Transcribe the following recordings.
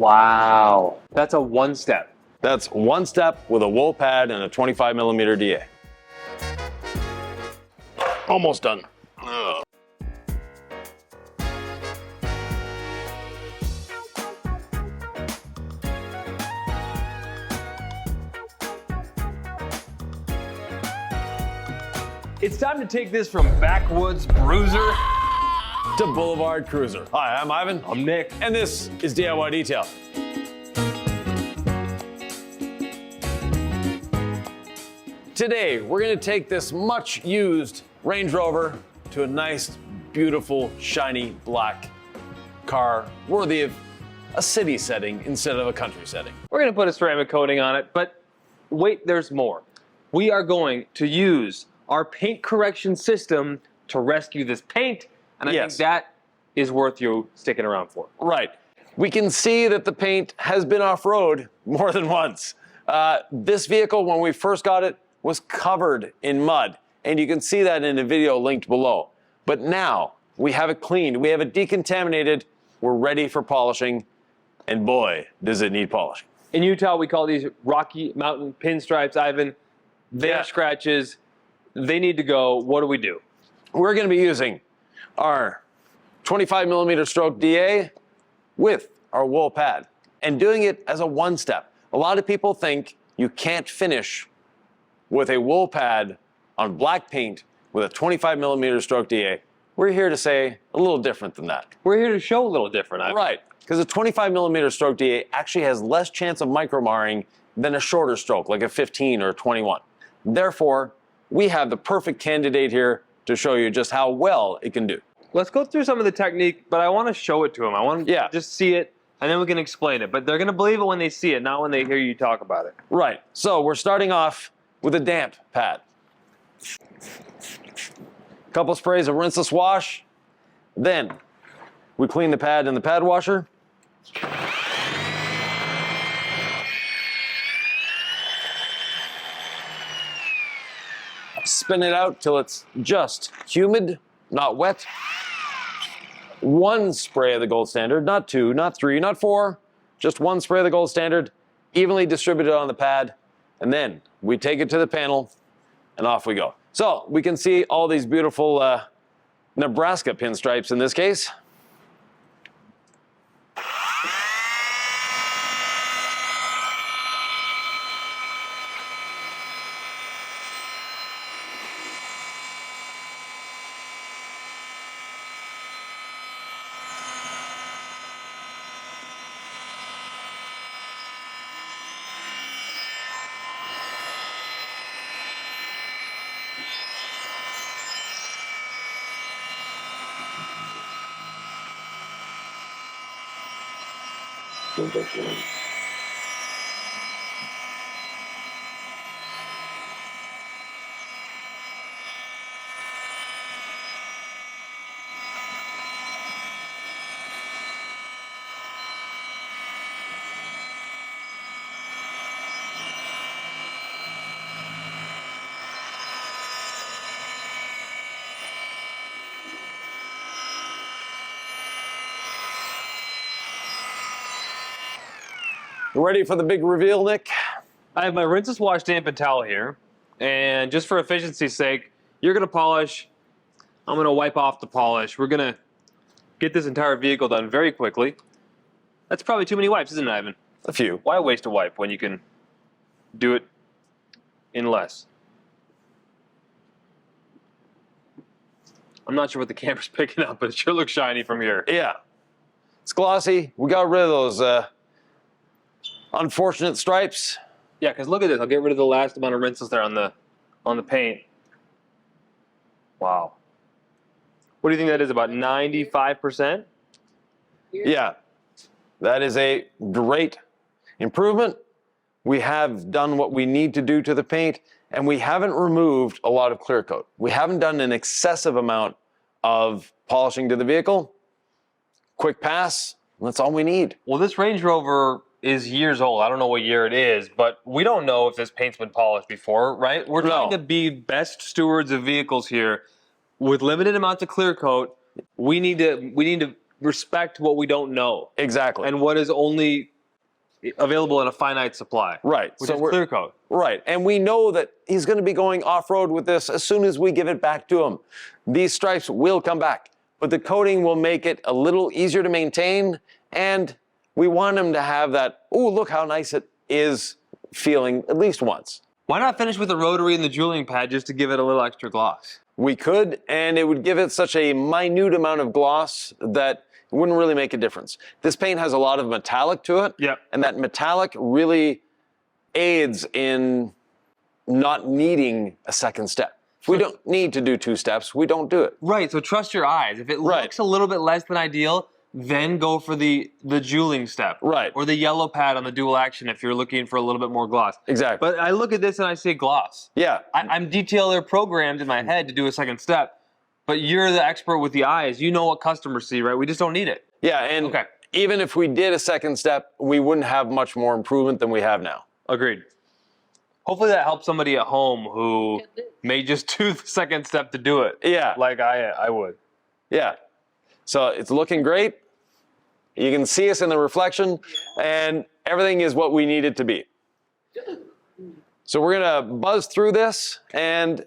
Wow. That's a one step. That's one step with a wool pad and a 25mm DA. Almost done. Ugh. It's time to take this from backwoods bruiser to Boulevard Cruiser. Hi, I'm Ivan. I'm Nick. And this is DIY Detail. Today, we're gonna take this much used Range Rover to a nice, beautiful, shiny black car worthy of a city setting instead of a country setting. We're gonna put a ceramic coating on it, but wait, there's more. We are going to use our paint correction system to rescue this paint, and I think that is worth you sticking around for. Right. We can see that the paint has been off-road more than once. This vehicle, when we first got it, was covered in mud, and you can see that in a video linked below. But now, we have it cleaned, we have it decontaminated, we're ready for polishing, and boy, does it need polishing. In Utah, we call these Rocky Mountain pinstripes, Ivan. They're scratches. They need to go. What do we do? We're going to be using our 25mm stroke DA with our wool pad and doing it as a one step. A lot of people think you can't finish with a wool pad on black paint with a 25mm stroke DA. We're here to say a little different than that. We're here to show a little different, Ivan. Right, because a 25mm stroke DA actually has less chance of micro marring than a shorter stroke, like a 15 or a 21. Therefore, we have the perfect candidate here to show you just how well it can do. Let's go through some of the technique, but I want to show it to them. I want to just see it, and then we can explain it. But they're going to believe it when they see it, not when they hear you talk about it. Right. So we're starting off with a damp pad. Couple sprays of rinseless wash. Then we clean the pad in the pad washer. Spin it out till it's just humid, not wet. One spray of the gold standard, not two, not three, not four, just one spray of the gold standard, evenly distributed on the pad, and then we take it to the panel and off we go. So we can see all these beautiful Nebraska pinstripes in this case. Ready for the big reveal, Nick? I have my rinseless wash dampened towel here, and just for efficiency's sake, you're going to polish. I'm going to wipe off the polish. We're going to get this entire vehicle done very quickly. That's probably too many wipes, isn't it, Ivan? A few. Why waste a wipe when you can do it in less? I'm not sure what the camera's picking up, but it sure looks shiny from here. Yeah. It's glossy. We got rid of those unfortunate stripes. Yeah, because look at this. I'll get rid of the last amount of rinses there on the paint. Wow. What do you think that is, about 95%? Yeah. That is a great improvement. We have done what we need to do to the paint, and we haven't removed a lot of clear coat. We haven't done an excessive amount of polishing to the vehicle. Quick pass, that's all we need. Well, this Range Rover is years old. I don't know what year it is, but we don't know if this paint's been polished before, right? We're trying to be best stewards of vehicles here with limited amounts of clear coat. We need to respect what we don't know Exactly. and what is only available in a finite supply. Right. Which is clear coat. Right. And we know that he's going to be going off-road with this as soon as we give it back to him. These stripes will come back, but the coating will make it a little easier to maintain, and we want him to have that, oh, look how nice it is feeling at least once. Why not finish with the rotary and the jeweling pad just to give it a little extra gloss? We could, and it would give it such a minute amount of gloss that it wouldn't really make a difference. This paint has a lot of metallic to it, Yep. and that metallic really aids in not needing a second step. If we don't need to do 2 steps, we don't do it. Right, so trust your eyes. If it looks a little bit less than ideal, then go for the jeweling step. Right. Or the yellow pad on the dual action if you're looking for a little bit more gloss. Exactly. But I look at this and I say gloss. Yeah. I'm detailer programmed in my head to do a second step, but you're the expert with the eyes. You know what customers see, right? We just don't need it. Yeah, and even if we did a second step, we wouldn't have much more improvement than we have now. Agreed. Hopefully that helps somebody at home who may just do the second step to do it. Yeah. Like I would. Yeah. So it's looking great. You can see us in the reflection, and everything is what we need it to be. So we're going to buzz through this and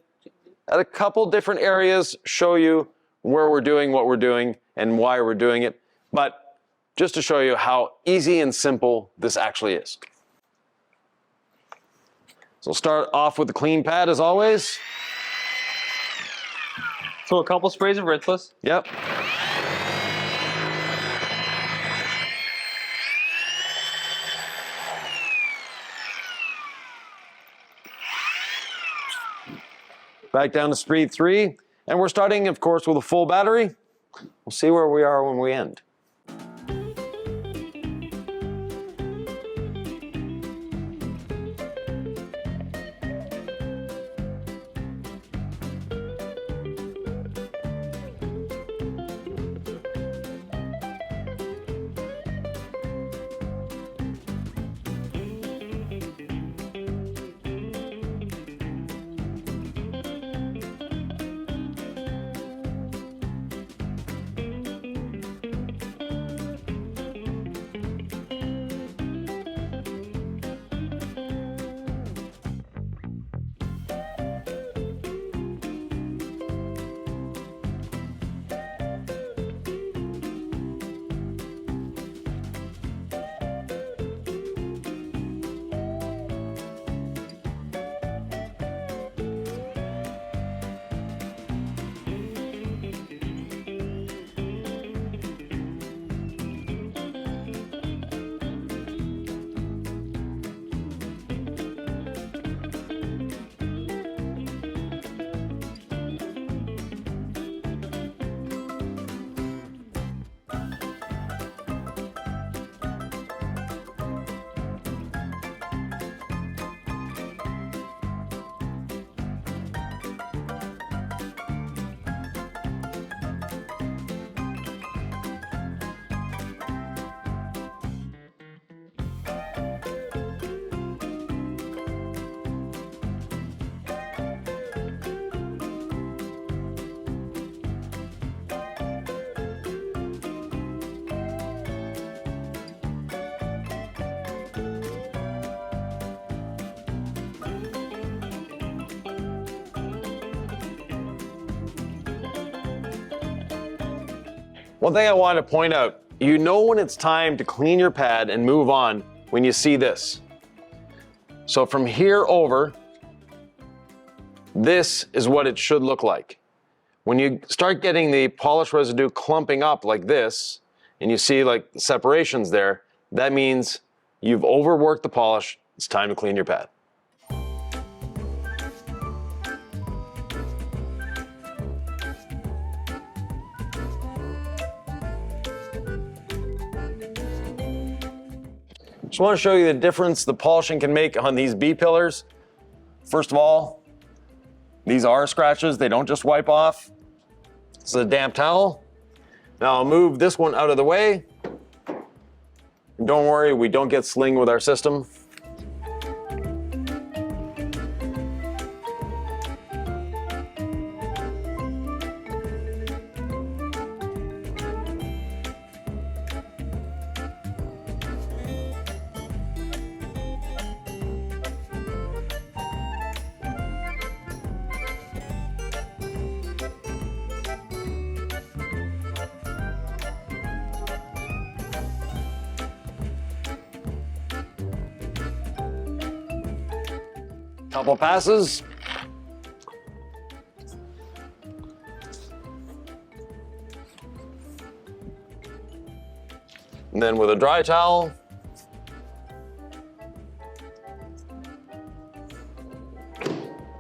at a couple different areas show you where we're doing what we're doing and why we're doing it, but just to show you how easy and simple this actually is. So we'll start off with the clean pad as always. So a couple sprays of rinseless. Yep. Back down to speed 3, and we're starting, of course, with a full battery. We'll see where we are when we end. One thing I want to point out, you know when it's time to clean your pad and move on when you see this. So from here over, this is what it should look like. When you start getting the polish residue clumping up like this, and you see like the separations there, that means you've overworked the polish. It's time to clean your pad. Just want to show you the difference the polishing can make on these B-pillars. First of all, these are scratches. They don't just wipe off. This is a damp towel. Now I'll move this one out of the way. Don't worry, we don't get sling with our system. Couple passes. And then with a dry towel,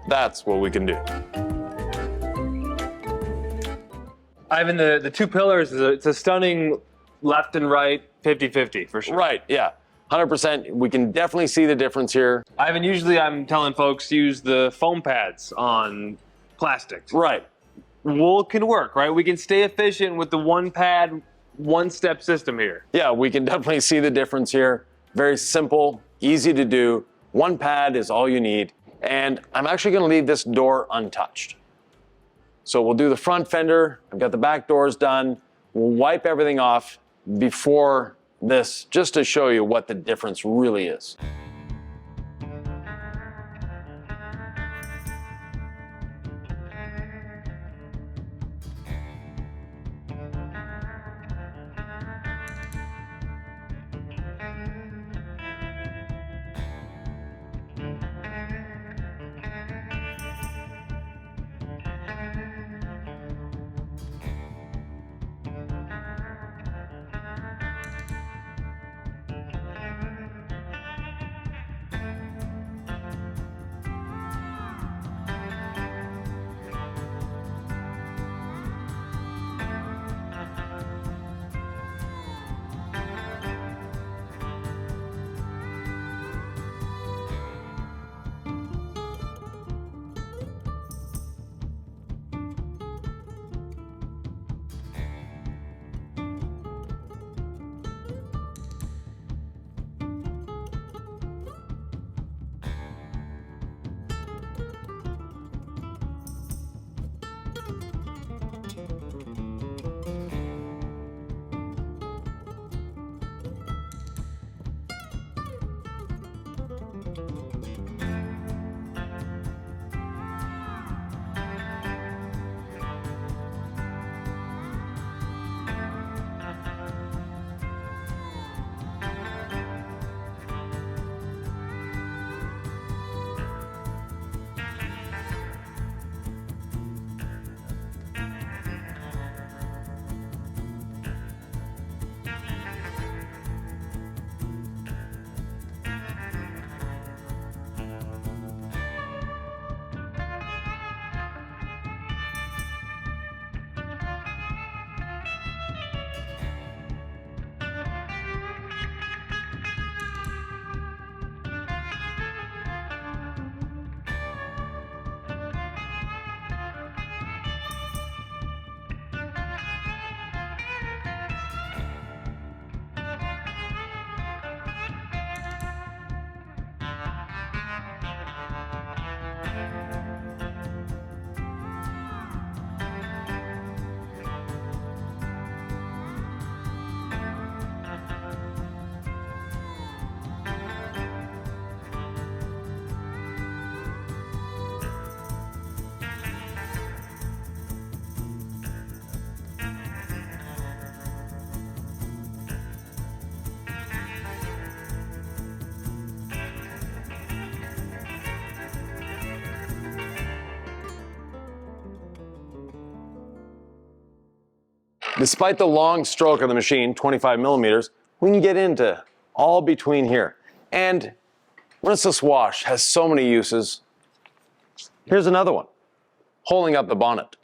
that's what we can do. Ivan, the two pillars, it's a stunning left and right 50-50 for sure. Right, yeah, 100%. We can definitely see the difference here. Ivan, usually I'm telling folks use the foam pads on plastics. Right. Wool can work, right? We can stay efficient with the one pad, one step system here. Yeah, we can definitely see the difference here. Very simple, easy to do. One pad is all you need. And I'm actually gonna leave this door untouched. So we'll do the front fender. I've got the back doors done. We'll wipe everything off before this, just to show you what the difference really is. Despite the long stroke of the machine, 25 millimeters, we can get into all between here. And rinseless wash has so many uses. Here's another one, holding up the bonnet.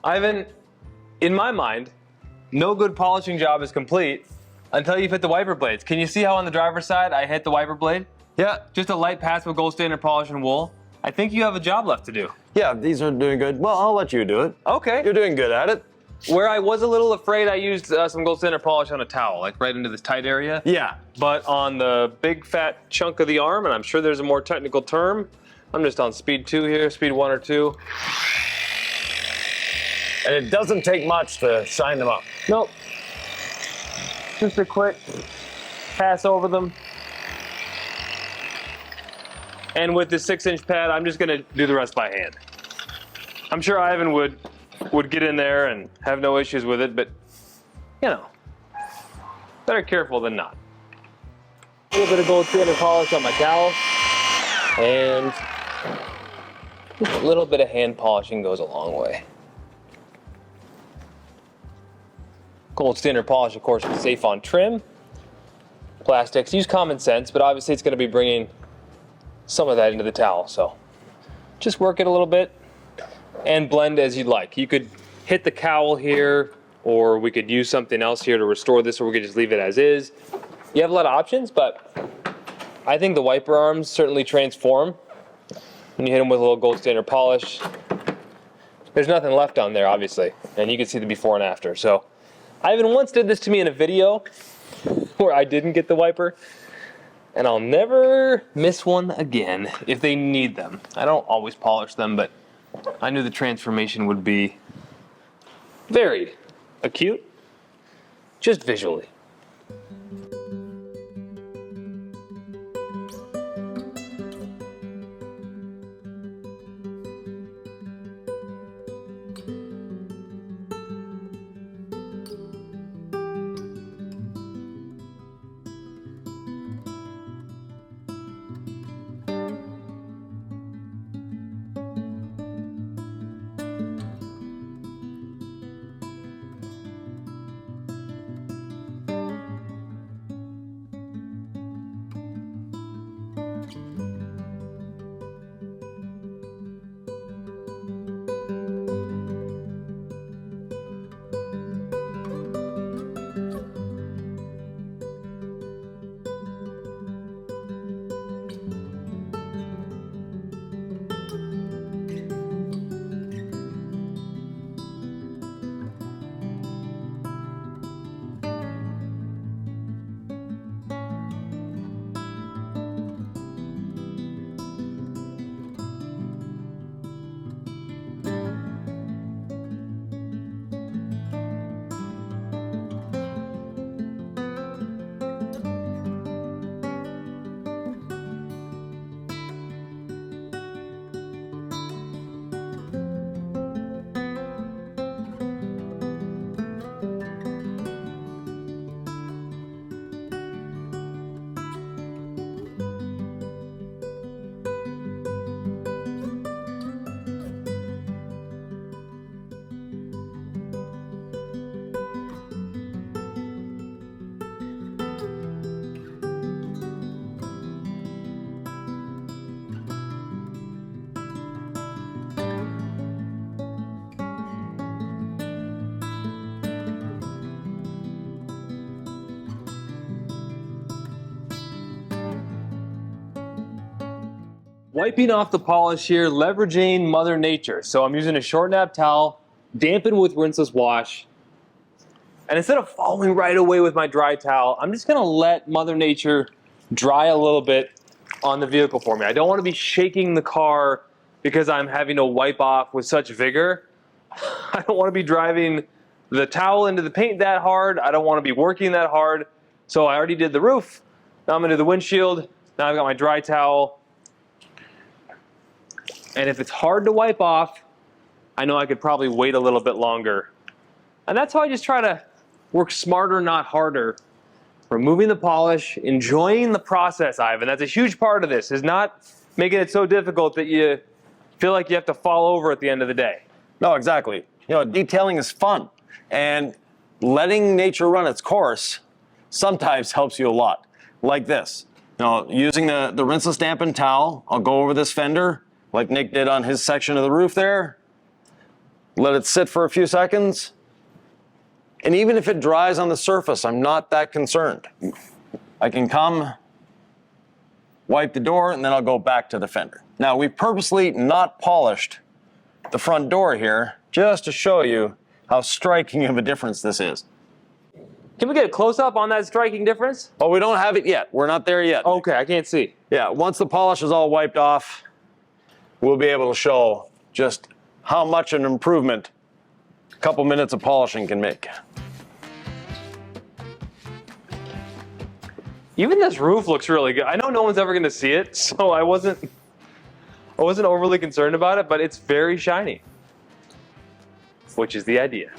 Ivan, in my mind, no good polishing job is complete until you've hit the wiper blades. Can you see how on the driver's side I hit the wiper blade? Yeah. Just a light pass with gold standard polish and wool. I think you have a job left to do. Yeah, these are doing good. Well, I'll let you do it. Okay. You're doing good at it. Where I was a little afraid, I used some gold standard polish on a towel, like right into this tight area. Yeah. But on the big fat chunk of the arm, and I'm sure there's a more technical term, I'm just on speed 2 here, speed 1 or 2. And it doesn't take much to shine them up. Nope. Just a quick pass over them. And with this 6-inch pad, I'm just gonna do the rest by hand. I'm sure Ivan would get in there and have no issues with it, but you know, better careful than not. A little bit of gold standard polish on my towel, and just a little bit of hand polishing goes a long way. Gold standard polish, of course, is safe on trim. Plastics, use common sense, but obviously it's going to be bringing some of that into the towel, so just work it a little bit and blend as you'd like. You could hit the cowl here, or we could use something else here to restore this, or we could just leave it as is. You have a lot of options, but I think the wiper arms certainly transform when you hit them with a little gold standard polish. There's nothing left on there, obviously, and you can see the before and after. So Ivan once did this to me in a video where I didn't get the wiper, and I'll never miss one again if they need them. I don't always polish them, but I knew the transformation would be very acute, just visually. Wiping off the polish here, leveraging Mother Nature. So I'm using a short nap towel, dampened with rinseless wash. And instead of following right away with my dry towel, I'm just gonna let Mother Nature dry a little bit on the vehicle for me. I don't wanna be shaking the car because I'm having to wipe off with such vigor. I don't wanna be driving the towel into the paint that hard. I don't wanna be working that hard. So I already did the roof. Now I'm gonna do the windshield. Now I've got my dry towel. And if it's hard to wipe off, I know I could probably wait a little bit longer. And that's how I just try to work smarter, not harder. Removing the polish, enjoying the process, Ivan. That's a huge part of this, is not making it so difficult that you feel like you have to fall over at the end of the day. No, exactly. You know, detailing is fun. And letting nature run its course sometimes helps you a lot. Like this. You know, using the rinseless dampened towel, I'll go over this fender, like Nick did on his section of the roof there. let it sit for a few seconds. And even if it dries on the surface, I'm not that concerned. I can come, wipe the door, and then I'll go back to the fender. Now, we purposely not polished the front door here just to show you how striking of a difference this is. Can we get a close-up on that striking difference? Oh, we don't have it yet. We're not there yet. Okay, I can't see. Yeah, once the polish is all wiped off, we'll be able to show just how much an improvement a couple minutes of polishing can make. Even this roof looks really good. I know no one's ever going to see it, so I wasn't overly concerned about it, but it's very shiny, which is the idea.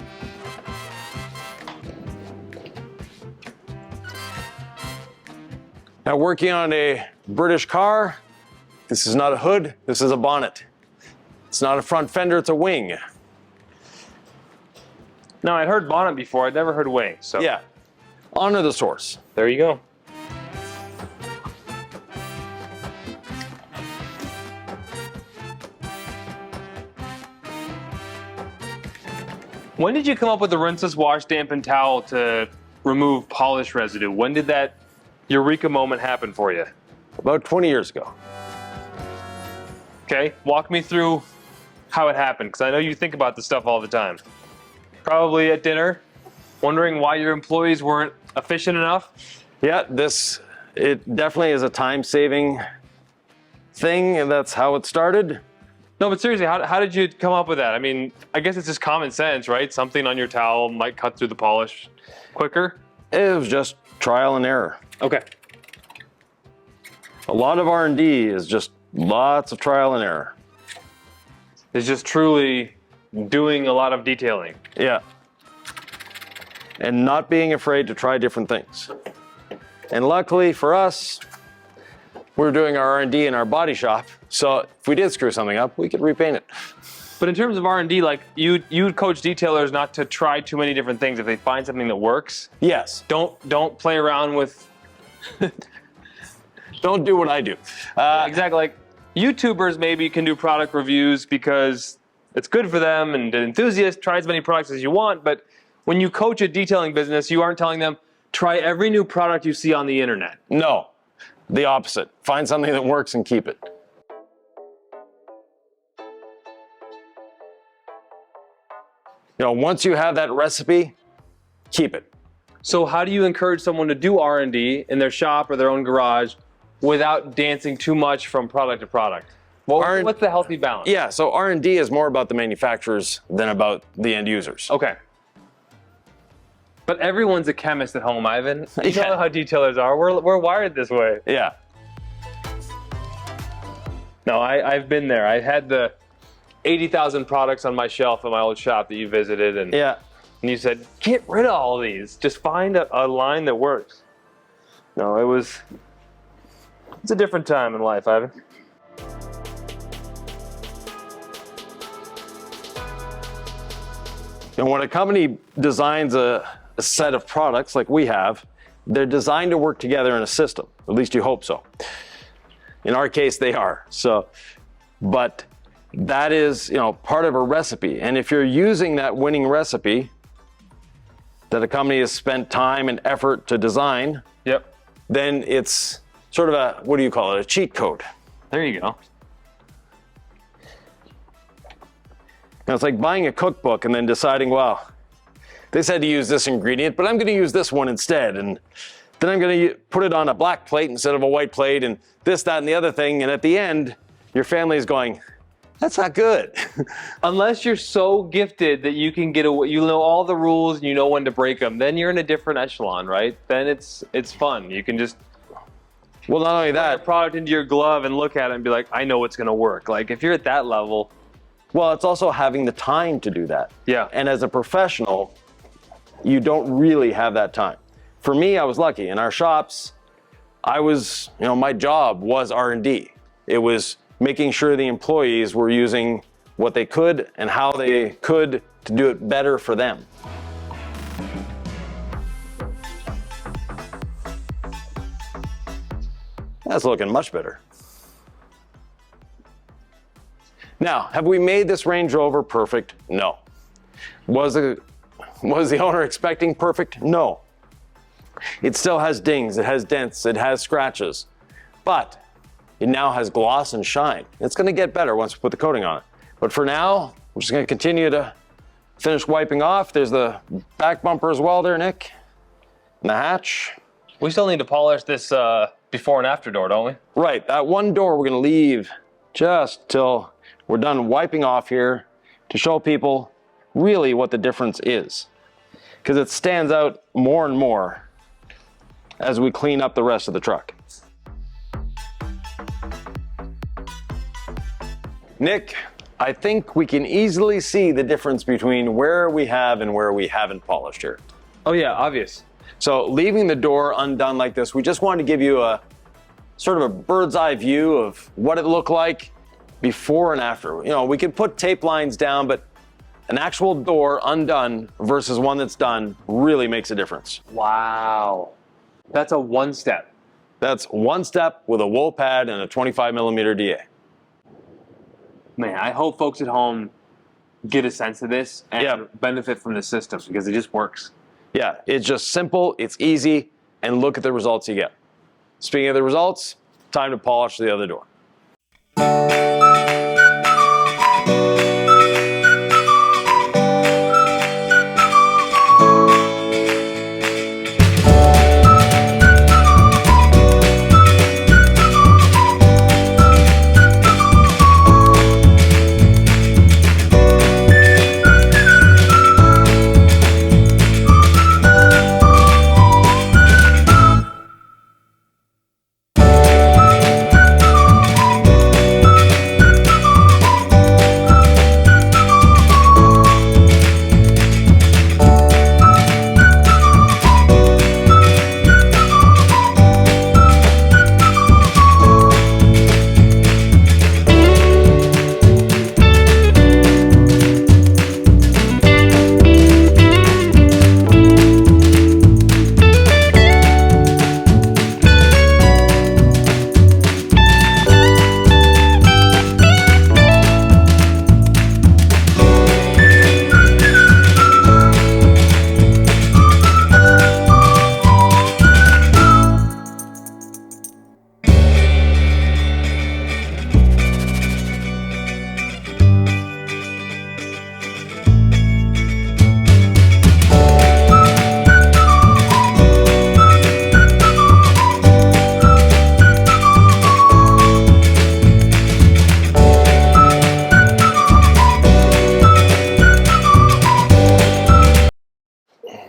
Now, working on a British car, this is not a hood, this is a bonnet. It's not a front fender, it's a wing. Now, I'd heard bonnet before, I'd never heard wing, so. Yeah, honor the source. There you go. When did you come up with the rinseless wash, dampen towel to remove polish residue? When did that eureka moment happen for you? About 20 years ago. Okay, walk me through how it happened, because I know you think about this stuff all the time. Probably at dinner, wondering why your employees weren't efficient enough. Yeah, it definitely is a time-saving thing, and that's how it started. No, but seriously, how did you come up with that? I mean, I guess it's just common sense, right? Something on your towel might cut through the polish quicker. It was just trial and error. Okay. A lot of R&D is just lots of trial and error. It's just truly doing a lot of detailing. Yeah. And not being afraid to try different things. And luckily for us, we're doing our R&D in our body shop, so if we did screw something up, we could repaint it. But in terms of R&D, like you'd coach detailers not to try too many different things if they find something that works. Yes. Don't play around with. Don't do what I do. Exactly. Like YouTubers maybe can do product reviews because it's good for them, and an enthusiast try as many products as you want. But when you coach a detailing business, you aren't telling them try every new product you see on the internet. No, the opposite. Find something that works and keep it. You know, once you have that recipe, keep it. So how do you encourage someone to do R&D in their shop or their own garage without dancing too much from product to product? Well, what's the healthy balance? Yeah, so R&D is more about the manufacturers than about the end users. Okay. But everyone's a chemist at home, Ivan. You Yeah. know how detailers are. We're wired this way. Yeah. No, I've been there. I had the 80,000 products on my shelf at my old shop that you visited, and Yeah. and you said, get rid of all these. Just find a line that works. No, it's a different time in life, Ivan. And when a company designs a set of products like we have, they're designed to work together in a system. At least you hope so. In our case, they are. So, but that is, part of a recipe. And if you're using that winning recipe that a company has spent time and effort to design, Yep. then it's sort of a cheat code. There you go. Now, it's like buying a cookbook and then deciding, well, they said to use this ingredient, but I'm going to use this one instead. And then I'm going to put it on a black plate instead of a white plate, and this, that, and the other thing. And at the end, your family is going, that's not good. Unless you're so gifted that you can get away, you know all the rules and you know when to break them, then you're in a different echelon, right? Then it's fun. You can just Well, not only put a that, product into your glove and look at it and be like, I know it's going to work. Like if you're at that level. well, it's also having the time to do that. Yeah. And as a professional, you don't really have that time. For me, I was lucky. In our shops, my job was R&D. It was making sure the employees were using what they could and how they could to do it better for them. That's looking much better. Now, have we made this Range Rover perfect? No. Was the owner expecting perfect? No. It still has dings, it has dents, it has scratches, but it now has gloss and shine. It's gonna get better once we put the coating on it. But for now, we're just gonna continue to finish wiping off. There's the back bumper as well there, Nick, and the hatch. We still need to polish this before and after door, don't we? Right, that one door we're gonna leave just till we're done wiping off here to show people really what the difference is. Because it stands out more and more as we clean up the rest of the truck. Nick, I think we can easily see the difference between where we have and where we haven't polished here. Oh yeah, obvious. So leaving the door undone like this, we just wanted to give you a sort of a bird's eye view of what it looked like before and after. You know, we could put tape lines down, but an actual door undone versus one that's done really makes a difference. Wow. That's a one step. That's one step with a wool pad and a 25mm DA. Man, I hope folks at home get a sense of this and benefit from the system because it just works. Yeah, it's just simple, it's easy, and look at the results you get. Speaking of the results, time to polish the other door.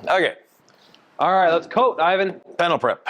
Okay. All right, let's coat, Ivan. Panel prep.